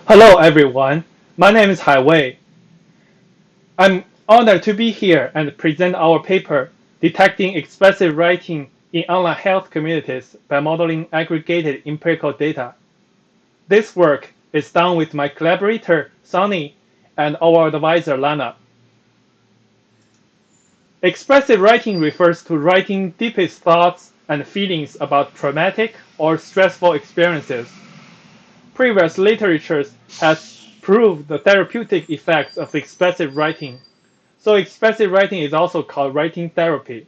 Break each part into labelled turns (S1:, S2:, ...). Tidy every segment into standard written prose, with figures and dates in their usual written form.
S1: Hello everyone, my name is Haiwei. I'm honored to be here and present our paper, Detecting Expressive Writing in Online Health Communities by Modeling Aggregated Empirical Data. This work is done with my collaborator, Sunny, and our advisor, Lana. Expressive writing refers to writing deepest thoughts and feelings about traumatic or stressful experiences. Previous literature has proved the therapeutic effects of expressive writing, so expressive writing is also called writing therapy.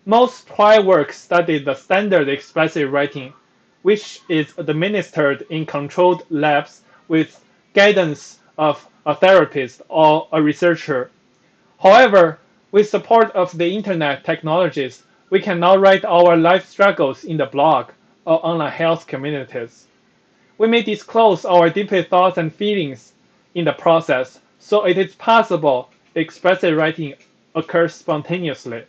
S1: Most prior work studied the standard expressive writing, which is administered in controlled labs with guidance of a therapist or a researcher. However, with support of the internet technologies, we can now write our life struggles in the blog or online health communities. We may disclose our deepest thoughts and feelings in the process, so it is possible expressive writing occurs spontaneously.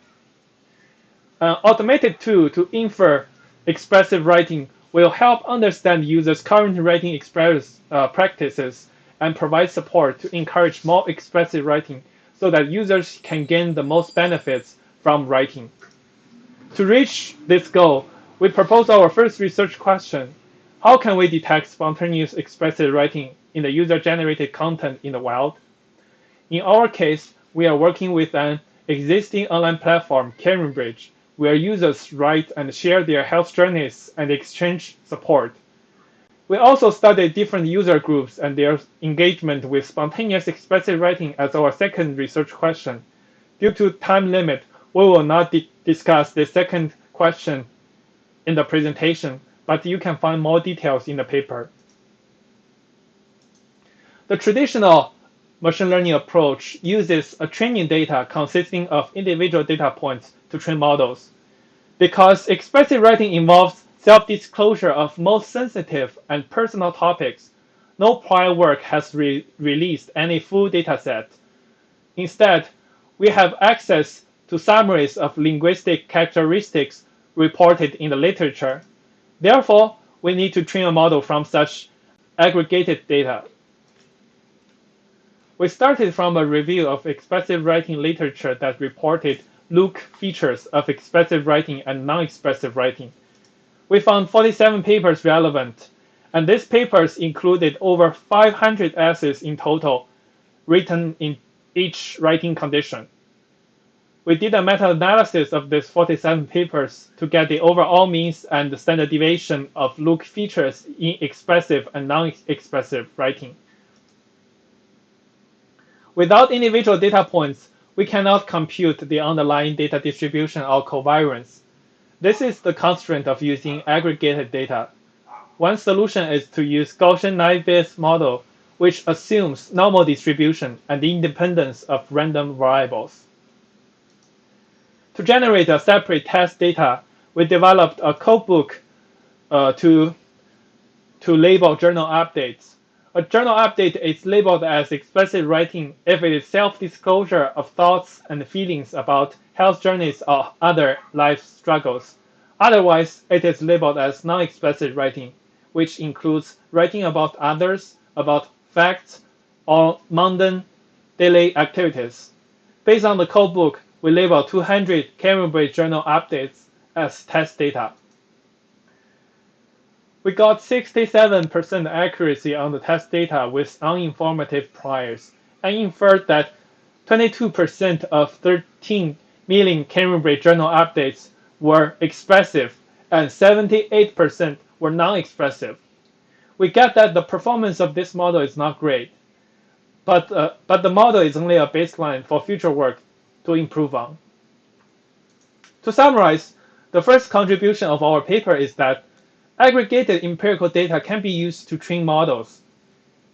S1: An automated tool to infer expressive writing will help understand users' current writing practices and provide support to encourage more expressive writing so that users can gain the most benefits from writing. To reach this goal, we propose our first research question: how can we detect spontaneous expressive writing in the user-generated content in the wild? In our case, we are working with an existing online platform, CaringBridge, where users write and share their health journeys and exchange support. We also studied different user groups and their engagement with spontaneous expressive writing as our second research question. Due to time limit, we will not discuss the second question in the presentation, but you can find more details in the paper. The traditional machine learning approach uses a training data consisting of individual data points to train models. Because expressive writing involves self-disclosure of most sensitive and personal topics, no prior work has released any full dataset. Instead, we have access to summaries of linguistic characteristics reported in the literature. Therefore, we need to train a model from such aggregated data. We started from a review of expressive writing literature that reported look features of expressive writing and non-expressive writing. We found 47 papers relevant, and these papers included over 500 essays in total, written in each writing condition. We did a meta-analysis of these 47 papers to get the overall means and the standard deviation of look features in expressive and non-expressive writing. Without individual data points, we cannot compute the underlying data distribution or covariance. This is the constraint of using aggregated data. One solution is to use Gaussian naive-Bayes model, which assumes normal distribution and the independence of random variables. To generate a separate test data, we developed a codebook to label journal updates. A journal update is labeled as expressive writing if it is self-disclosure of thoughts and feelings about health journeys or other life struggles. Otherwise, it is labeled as non-expressive writing, which includes writing about others, about facts, or mundane daily activities. Based on the codebook, we label 200 CaringBridge journal updates as test data. We got 67% accuracy on the test data with uninformative priors, and inferred that 22% of 13 million CaringBridge journal updates were expressive, and 78% were non-expressive. We get that the performance of this model is not great, but the model is only a baseline for future work to improve on. To summarize, the first contribution of our paper is that aggregated empirical data can be used to train models.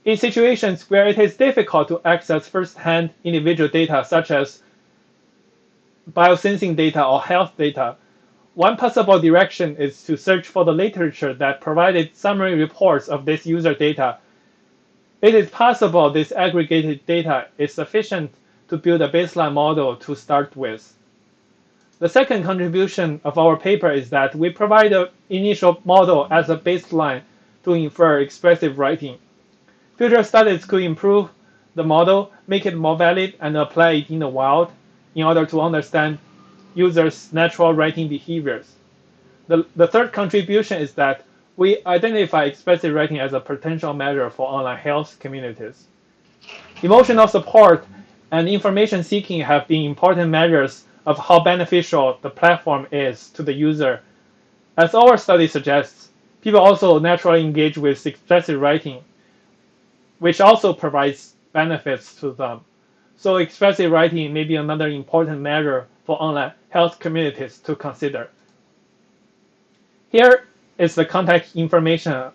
S1: In situations where it is difficult to access first-hand individual data such as biosensing data or health data, one possible direction is to search for the literature that provided summary reports of this user data. It is possible this aggregated data is sufficient to build a baseline model to start with. The second contribution of our paper is that we provide an initial model as a baseline to infer expressive writing. Future studies could improve the model, make it more valid, and apply it in the wild in order to understand users' natural writing behaviors. The third contribution is that we identify expressive writing as a potential measure for online health communities. Emotional support and information seeking have been important measures of how beneficial the platform is to the user. As our study suggests, people also naturally engage with expressive writing, which also provides benefits to them. So expressive writing may be another important measure for online health communities to consider. Here is the contact information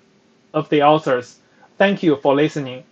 S1: of the authors. Thank you for listening.